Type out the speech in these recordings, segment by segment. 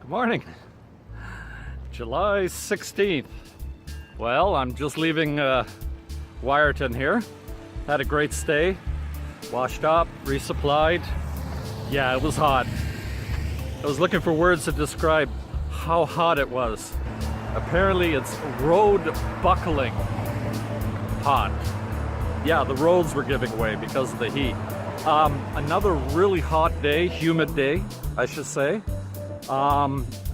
Morning, July 16th. Well, I'm just leaving Wiarton here. Had a great stay, washed up, resupplied. Yeah, it was hot. I was looking for words to describe how hot it was. Apparently it's road buckling hot. Yeah, the roads were giving way because of the heat. Another really hot day, humid day, I should say.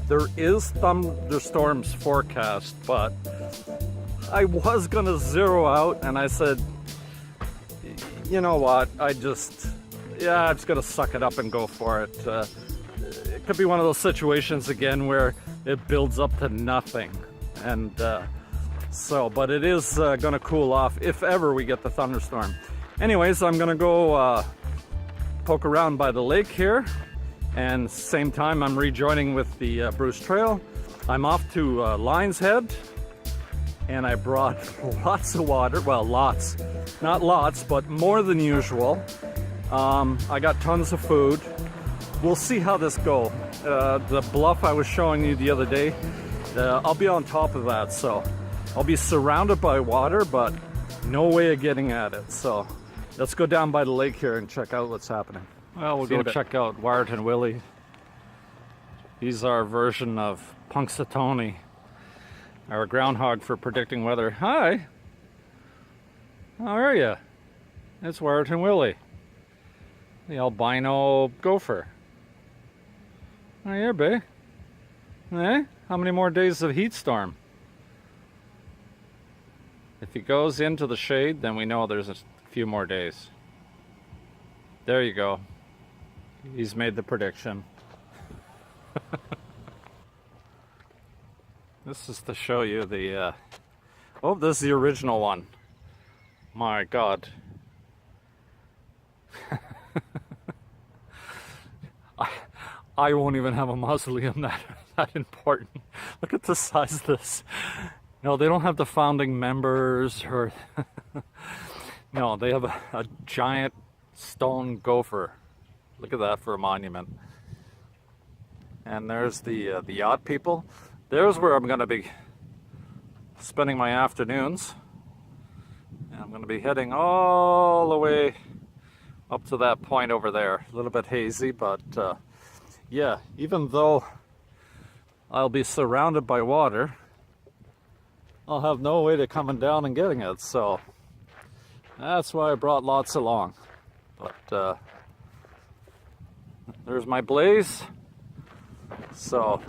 There is thunderstorms forecast, but I was gonna zero out and I said, you know what, I'm just gonna suck it up and go for it. It could be one of those situations again where it builds up to nothing. And but it is gonna cool off if ever we get the thunderstorm. Anyways, I'm gonna go poke around by the lake here. And same time, I'm rejoining with the Bruce Trail. I'm off to Lion's Head, and I brought lots of water. Well, lots, not lots, but more than usual. I got tons of food. We'll see how this goes. The bluff I was showing you the other day, I'll be on top of that, so I'll be surrounded by water, but no way of getting at it. So let's go down by the lake here and check out what's happening. Well, we'll go check out Wiarton Willie. He's our version of Punxsutawney, our groundhog for predicting weather. Hi! How are you? It's Wiarton Willie, the albino gopher. Oh, yeah, babe. Eh? How many more days of heat storm? If he goes into the shade, then we know there's a few more days. There you go. He's made the prediction. This is to show you the oh, this is the original one. My God. I won't even have a mausoleum that important. Look at the size of this. No, they don't have the founding members or no, they have a giant stone gopher. Look at that for a monument. And there's the yacht people. There's where I'm going to be spending my afternoons. And I'm going to be heading all the way up to that point over there. A little bit hazy, but yeah, even though I'll be surrounded by water, I'll have no way to coming down and getting it. So that's why I brought lots along. But there's my blaze. So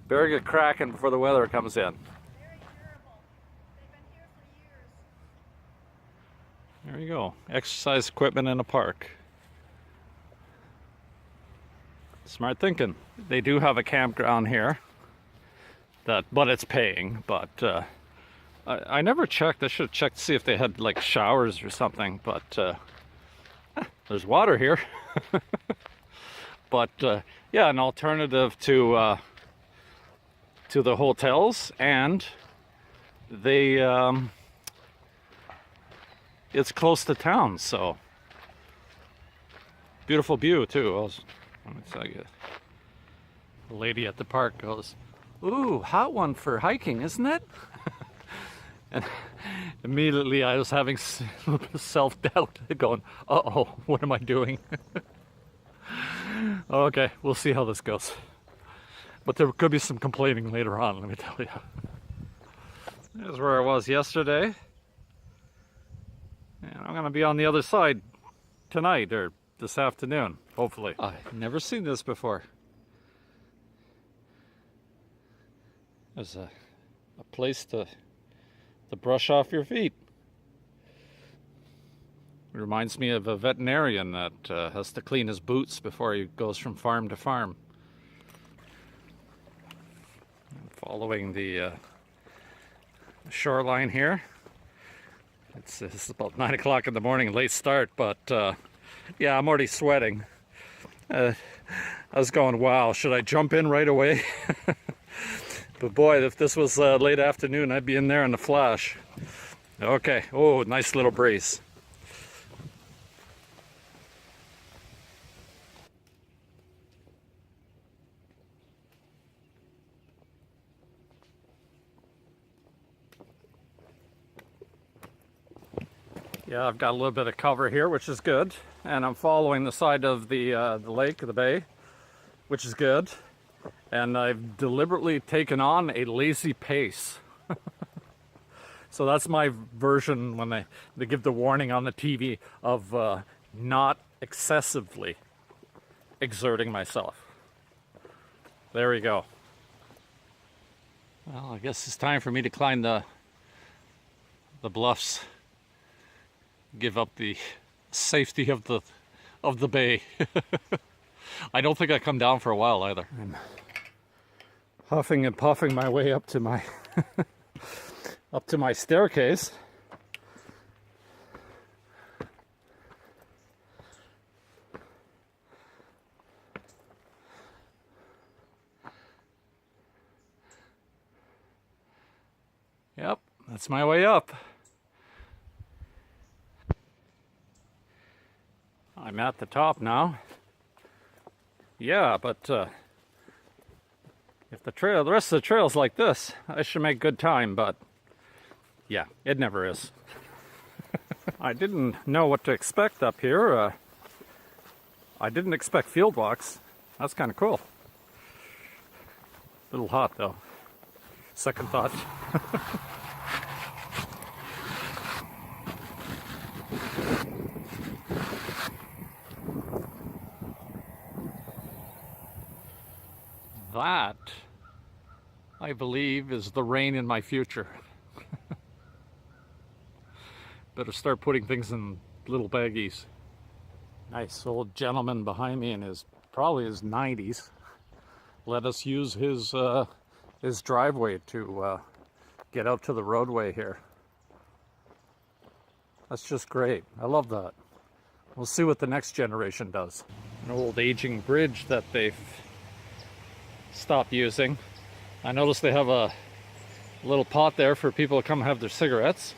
better get cracking before the weather comes in. Very durable. They've been here for years. There you go. Exercise equipment in a park. Smart thinking. They do have a campground here. But it's paying. But I never checked. I should have checked to see if they had like showers or something. But there's water here. But yeah, an alternative to the hotels, and they it's close to town, so beautiful view too. Let me tell you, the lady at the park goes, "Ooh, hot one for hiking, isn't it?" And immediately I was having a little bit of self-doubt, going, "Uh-oh, what am I doing?" Okay, we'll see how this goes. But there could be some complaining later on, let me tell you. There's where I was yesterday. And I'm going to be on the other side tonight, or this afternoon, hopefully. I've never seen this before. There's a place to brush off your feet. It reminds me of a veterinarian that has to clean his boots before he goes from farm to farm. Following the shoreline here. It's about 9 o'clock in the morning, late start, but yeah, I'm already sweating. I was going, wow, should I jump in right away? But boy, if this was late afternoon, I'd be in there in a flash. Okay, oh, nice little breeze. Yeah, I've got a little bit of cover here, which is good. And I'm following the side of the lake, the bay, which is good. And I've deliberately taken on a lazy pace. So that's my version when they give the warning on the TV of not excessively exerting myself. There we go. Well, I guess it's time for me to climb the bluffs. Give up the safety of the bay. I don't think I come down for a while either. I'm huffing and puffing my way up to my up to my staircase. Yep, that's my way up. I'm at the top now. Yeah, but if the rest of the trail's like this, I should make good time, but yeah, it never is. I didn't know what to expect up here. I didn't expect field walks. That's kind of cool. A little hot though. Second thought. That, I believe, is the rain in my future. Better start putting things in little baggies. Nice old gentleman behind me in probably his 90s. Let us use his driveway to get out to the roadway here. That's just great. I love that. We'll see what the next generation does. An old aging bridge that they've stopped using. I noticed they have a little pot there for people to come have their cigarettes.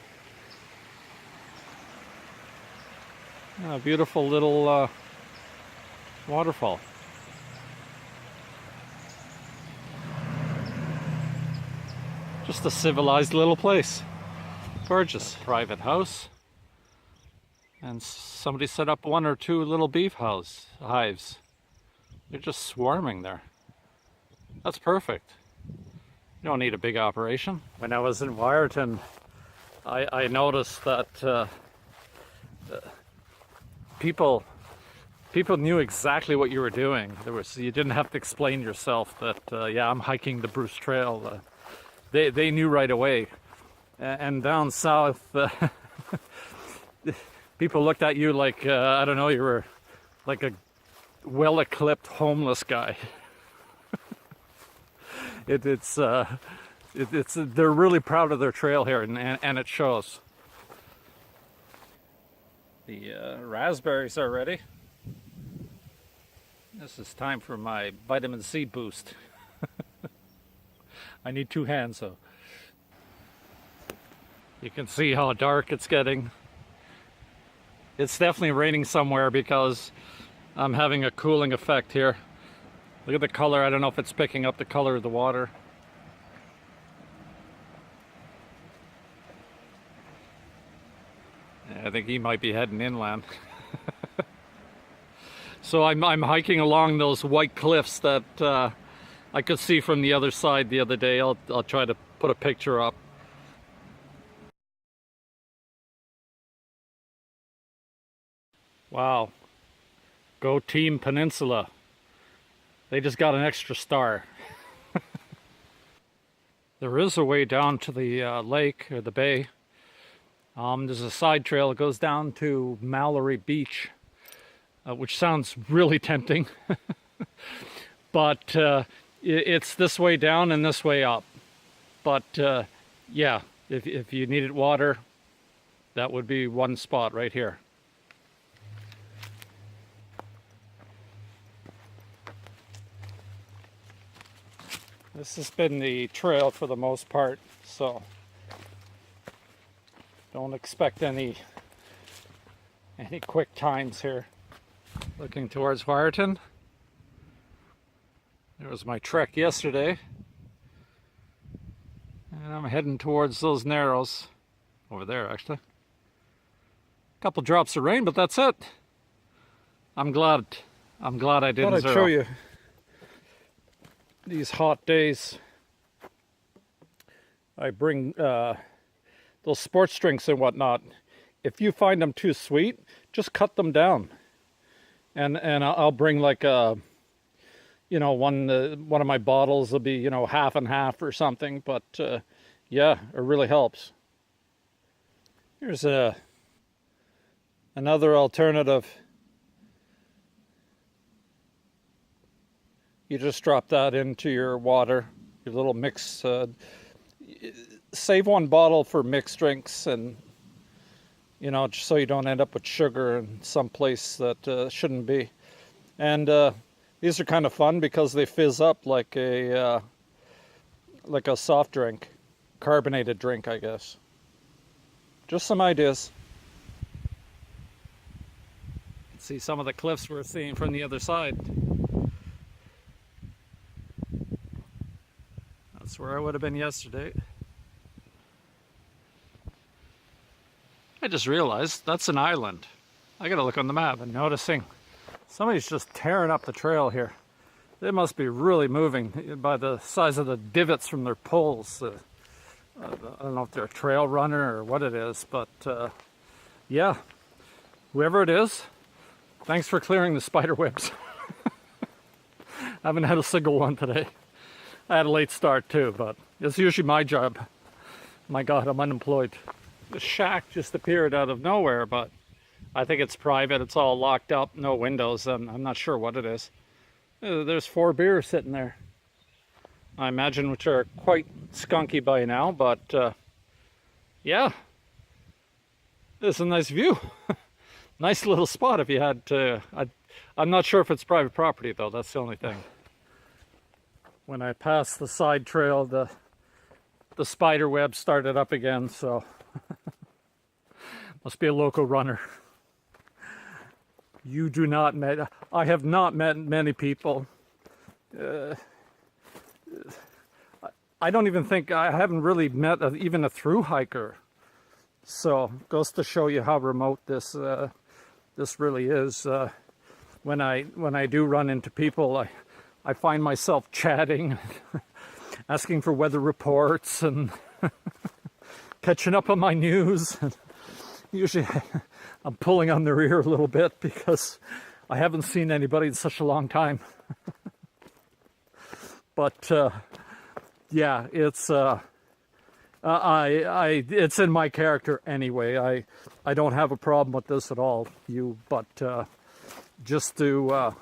A beautiful little waterfall. Just a civilized little place. Gorgeous. Private house. And somebody set up 1 or 2 little beef hives. They're just swarming there. That's perfect. You don't need a big operation. When I was in Wiarton, I noticed that people knew exactly what you were doing. You didn't have to explain yourself that, yeah, I'm hiking the Bruce Trail. They knew right away. And down south, people looked at you like, I don't know, you were like a well-equipped homeless guy. They're really proud of their trail here, and it shows. The raspberries are ready. This is time for my vitamin C boost. I need 2 hands, so you can see how dark it's getting. It's definitely raining somewhere because I'm having a cooling effect here. Look at the color. I don't know if it's picking up the color of the water. I think he might be heading inland. So I'm hiking along those white cliffs that I could see from the other side the other day. I'll try to put a picture up. Wow. Go Team Peninsula. They just got an extra star. There is a way down to the lake or the bay. There's a side trail that goes down to Mallory Beach, which sounds really tempting. But it's this way down and this way up. But yeah, if you needed water, that would be one spot right here. This has been the trail for the most part, so don't expect any quick times here. Looking towards Wiarton. There was my trek yesterday. And I'm heading towards those narrows. Over there, actually. Couple drops of rain, but that's it. I'm glad I didn't Thought I'd zero. show you these hot days. I bring those sports drinks and whatnot. If you find them too sweet, just cut them down. And I'll bring like a, you know, one of my bottles will be, you know, half and half or something. But yeah, it really helps. Here's another alternative. You just drop that into your water, your little mix. Save one bottle for mixed drinks, and you know, just so you don't end up with sugar in some place that shouldn't be. And these are kind of fun because they fizz up like a soft drink, carbonated drink, I guess. Just some ideas. See some of the cliffs we're seeing from the other side. That's where I would have been yesterday. I just realized that's an island. I gotta look on the map and noticing somebody's just tearing up the trail here. They must be really moving by the size of the divots from their poles. I don't know if they're a trail runner or what it is, but yeah, whoever it is, thanks for clearing the spider webs. I haven't had a single one today. I had a late start too, but it's usually my job. My God, I'm unemployed. The shack just appeared out of nowhere, but I think it's private. It's all locked up, no windows, and I'm not sure what it is. There's 4 beers sitting there. I imagine which are quite skunky by now, but yeah, it's a nice view. Nice little spot if you had to. I'm not sure if it's private property though, that's the only thing. When I passed the side trail, the spider web started up again, so must be a local runner. You do not met. I have not met many people. I don't even think I haven't really met even a through hiker. So goes to show you how remote this really is. When I do run into people, I find myself chatting, asking for weather reports and catching up on my news. And usually I'm pulling on their ear a little bit because I haven't seen anybody in such a long time. But yeah, it's it's in my character anyway. I don't have a problem with this at all, but just to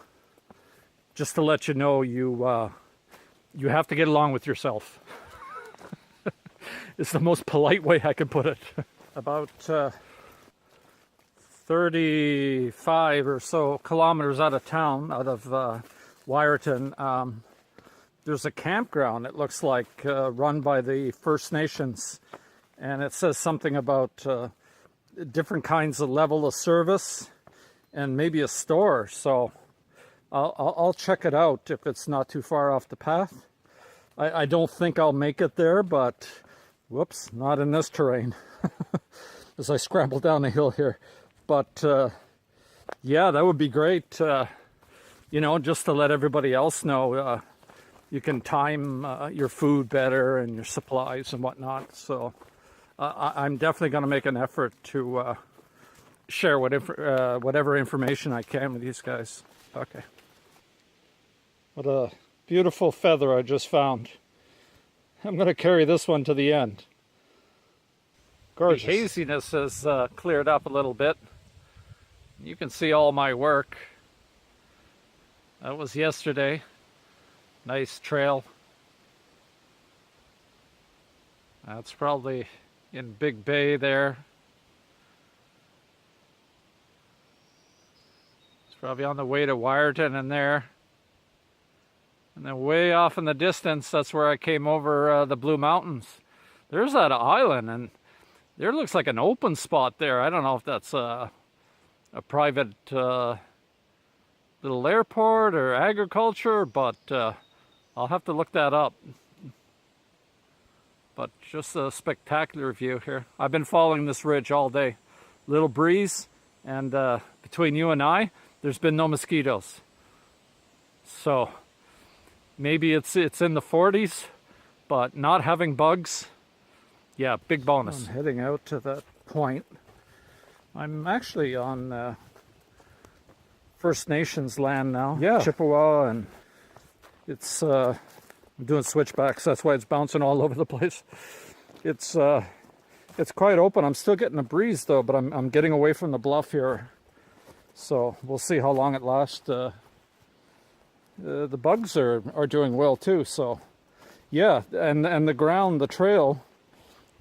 let you know, you have to get along with yourself. It's the most polite way I can put it. About 35 or so kilometers out of town, out of Wiarton, there's a campground, it looks like, run by the First Nations. And it says something about different kinds of level of service and maybe a store. So I'll check it out if it's not too far off the path. I don't think I'll make it there, but whoops, not in this terrain. As I scramble down the hill here. But yeah, that would be great, you know, just to let everybody else know you can time your food better and your supplies and whatnot. So I'm definitely going to make an effort to share whatever information I can with these guys. Okay. What a beautiful feather I just found. I'm going to carry this one to the end. Gorgeous. The haziness has cleared up a little bit. You can see all my work. That was yesterday. Nice trail. That's probably in Big Bay there. It's probably on the way to Wiarton in there. And then way off in the distance, that's where I came over the Blue Mountains. There's that island, and there looks like an open spot there. I don't know if that's a private little airport or agriculture, but I'll have to look that up. But just a spectacular view here. I've been following this ridge all day. little breeze, and between you and I, there's been no mosquitoes. So maybe it's in the 40s, but not having bugs, yeah, big bonus. I'm heading out to that point. I'm actually on First Nations land now, Yeah. Chippewa, and it's I'm doing switchbacks. That's why it's bouncing all over the place. It's quite open. I'm still getting a breeze though, but I'm getting away from the bluff here. So we'll see how long it lasts. The bugs are doing well too. So yeah, and the ground, the trail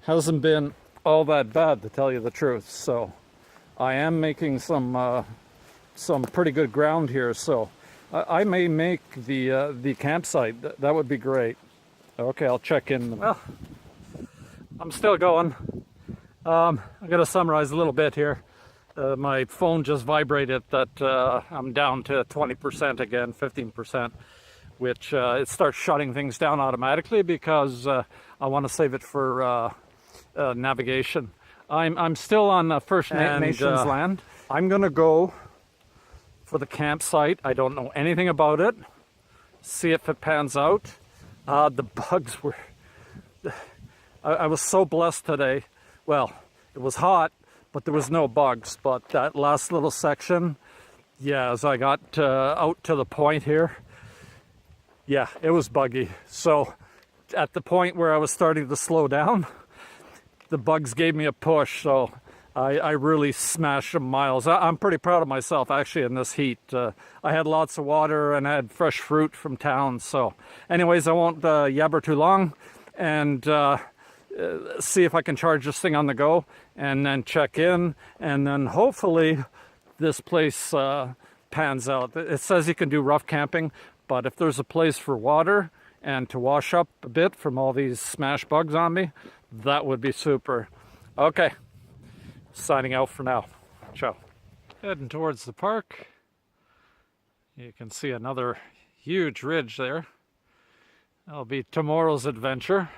hasn't been all that bad, to tell you the truth. So I am making some pretty good ground here. So I may make the campsite. That would be great. Okay, I'll check in. Well, I'm still going. I'm going to summarize a little bit here. My phone just vibrated that I'm down to 20% again, 15%, which it starts shutting things down automatically because I want to save it for navigation. I'm still on First Nations land. I'm going to go for the campsite. I don't know anything about it. See if it pans out. The bugs were... I was so blessed today. Well, it was hot, but there was no bugs. But that last little section, yeah, as I got out to the point here, yeah, it was buggy. So at the point where I was starting to slow down, the bugs gave me a push. So I really smashed them miles. I'm pretty proud of myself, actually, in this heat. I had lots of water and I had fresh fruit from town. So anyways, I won't yabber too long, and see if I can charge this thing on the go, and then check in, and then hopefully this place pans out. It says you can do rough camping, but if there's a place for water and to wash up a bit from all these smash bugs on me, that would be super. Okay, signing out for now. Ciao. Heading towards the park. You can see another huge ridge there. That'll be tomorrow's adventure.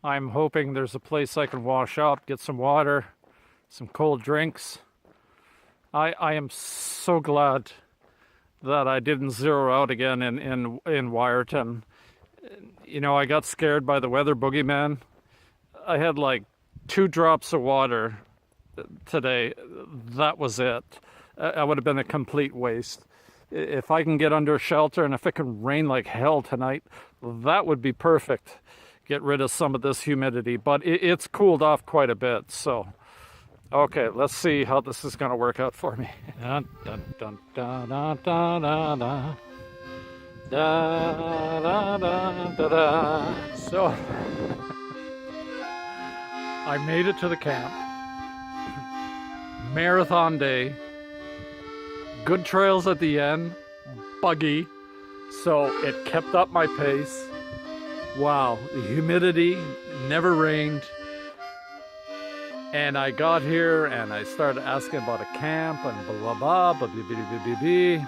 I'm hoping there's a place I can wash up, get some water, some cold drinks. I am so glad that I didn't zero out again in Wiarton. You know, I got scared by the weather boogeyman. I had like 2 drops of water today. That was it. I would have been a complete waste. If I can get under shelter and if it can rain like hell tonight, that would be perfect. Get rid of some of this humidity, but it's cooled off quite a bit. So, okay, let's see how this is going to work out for me. Dun, dun, dun, dun, dun, dun, dun, dun. Da, da, da, da, da. So, I made it to the camp. Marathon day. Good trails at the end. Buggy. So it kept up my pace. Wow, the humidity never rained. And I got here and I started asking about a camp and blah, blah, blah, blah, blah, blah, blah, blah.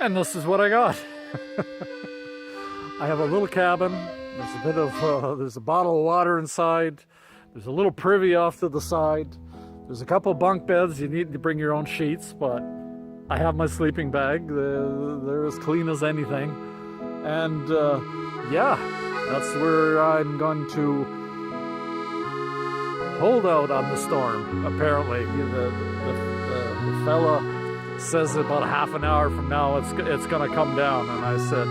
And this is what I got. I have a little cabin. There's a bit of, there's a bottle of water inside. There's a little privy off to the side. There's a couple bunk beds. You need to bring your own sheets, but I have my sleeping bag. They're as clean as anything. And yeah, that's where I'm going to hold out on the storm, apparently. The fella says about a half an hour from now it's going to come down, and I said,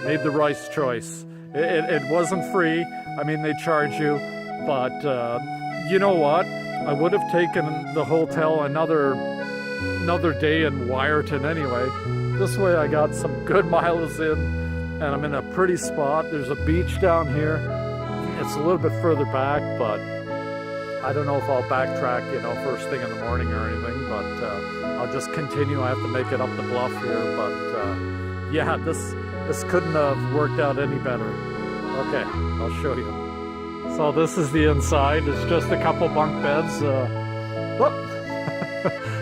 made the right choice. It wasn't free. I mean, they charge you, but you know what? I would have taken the hotel another day in Wiarton anyway. This way I got some good miles in, and I'm in a pretty spot. There's a beach down here. It's a little bit further back, but I don't know if I'll backtrack, you know, first thing in the morning or anything, but I'll just continue. I have to make it up the bluff here, but yeah, this couldn't have worked out any better. Okay, I'll show you. So this is the inside. It's just a couple bunk beds.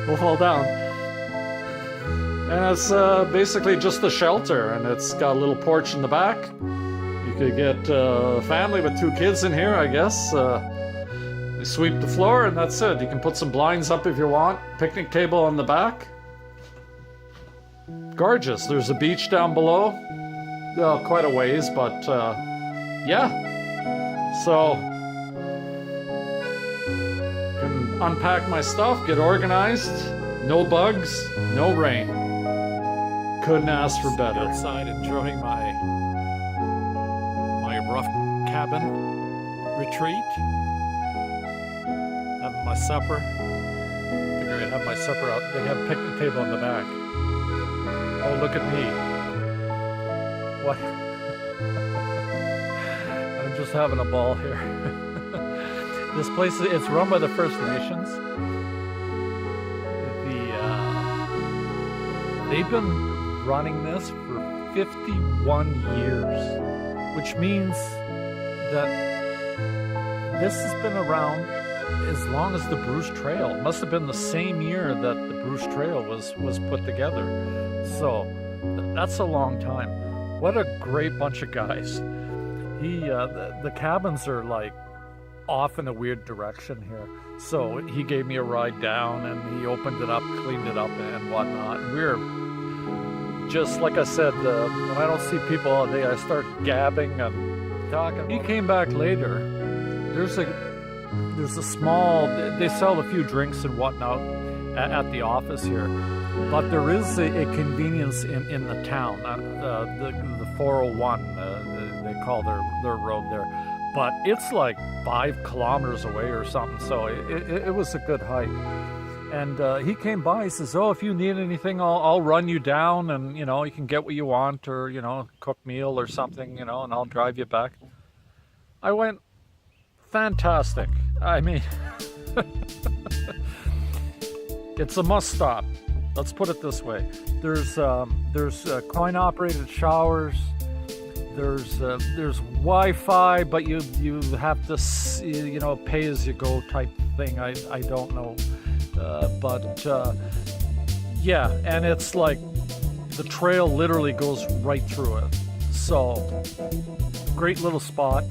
We'll fall down. And it's basically just a shelter, and it's got a little porch in the back. You could get a family with 2 kids in here, I guess. You sweep the floor and that's it. You can put some blinds up if you want. Picnic table on the back. Gorgeous. There's a beach down below. Well, quite a ways, but yeah. So, can unpack my stuff, get organized. No bugs, no rain. Couldn't ask for better. Outside enjoying my rough cabin retreat. Having my supper. Figured I'd have my supper out. They have a picnic table in the back. Oh, look at me. What? I'm just having a ball here. This place, it's run by the First Nations. They've been running this for 51 years, which means that this has been around as long as the Bruce Trail. It must have been the same year that the Bruce Trail was put together. So that's a long time. What a great bunch of guys. The cabins are like off in a weird direction here. So he gave me a ride down and he opened it up, cleaned it up and whatnot. And we're just, like I said, when I don't see people all day, I start gabbing and talking. He came back later. There's a small, they sell a few drinks and whatnot at the office here. But there is a convenience in the town, the 401, they call their road there. But it's like 5 kilometers away or something, so it was a good hike. And he came by, he says, oh, if you need anything, I'll run you down and, you know, you can get what you want or, you know, cook meal or something, you know, and I'll drive you back. I went, fantastic. I mean, it's a must stop. Let's put it this way. There's coin-operated showers. There's Wi-Fi, but you have to, you know, pay as you go type thing. I don't know, but yeah, and it's like the trail literally goes right through it. So great little spot.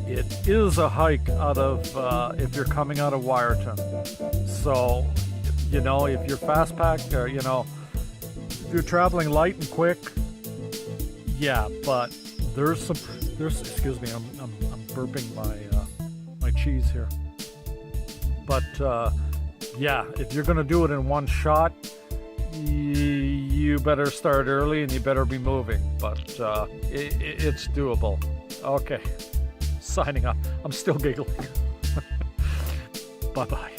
It is a hike out of if you're coming out of Wiarton. So, you know, if you're fast packed, or, you know, if you're traveling light and quick, yeah, but there's excuse me, I'm burping my cheese here. But yeah, if you're gonna do it in one shot, you better start early and you better be moving. But it's doable. Okay, signing off. I'm still giggling. Bye bye.